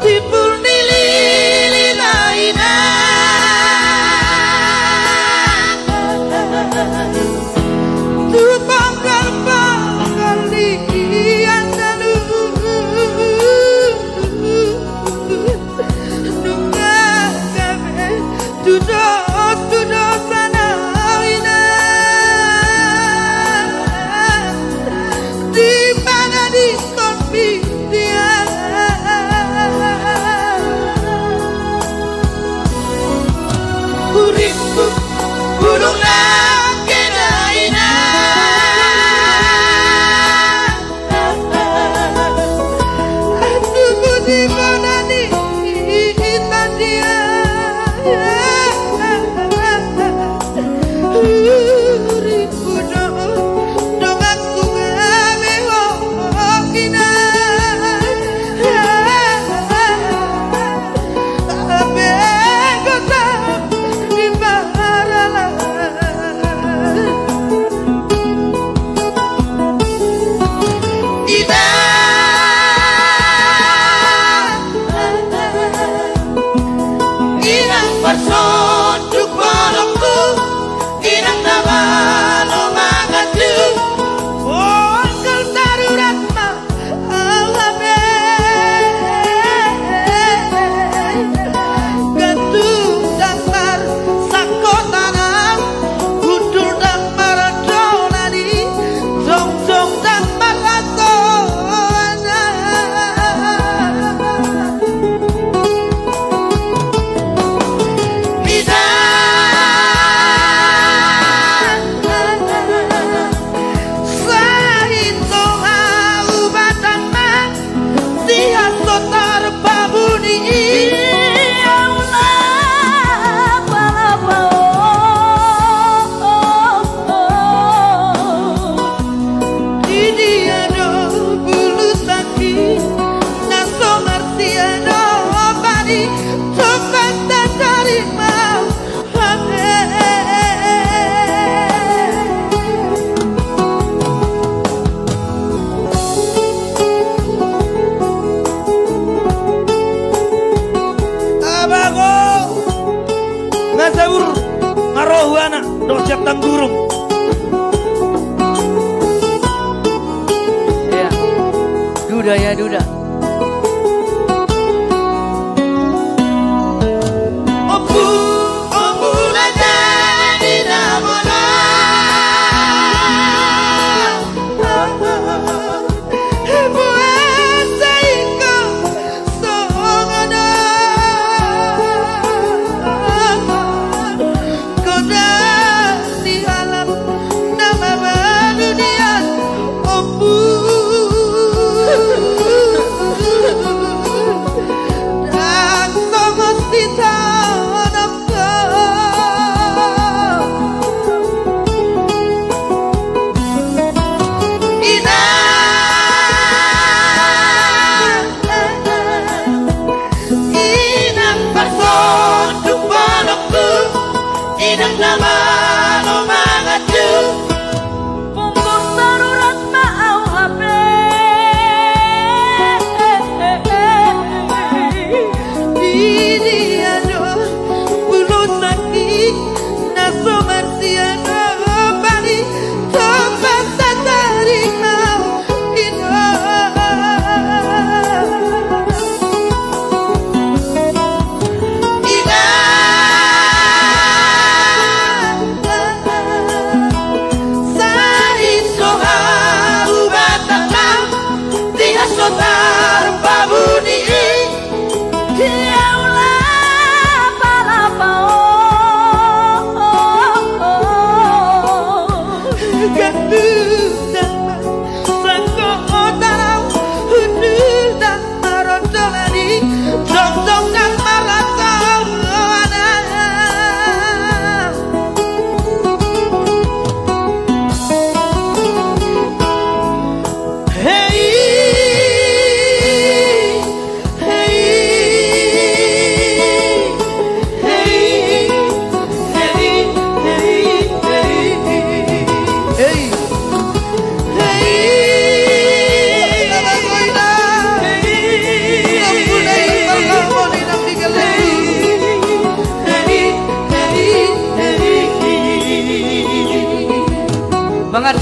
Timbul nilili laina Tupang kalian lalu Nunggah kami duduk sana ina Di mana di konfi dia Uripku burung langkenaina Aduh di mana nih dia Uripku dong aku gawe hokina Abe kota di Barala Ida Inang personduk balokku Inang nama lo mangatu Oh kal darurat ma alabe Gantung damar sakotanam Gudul damar dolani Jong damar atoana Ngazawur ngarohuana dojak tanggurung Ya, duda ya duda.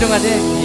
맞아.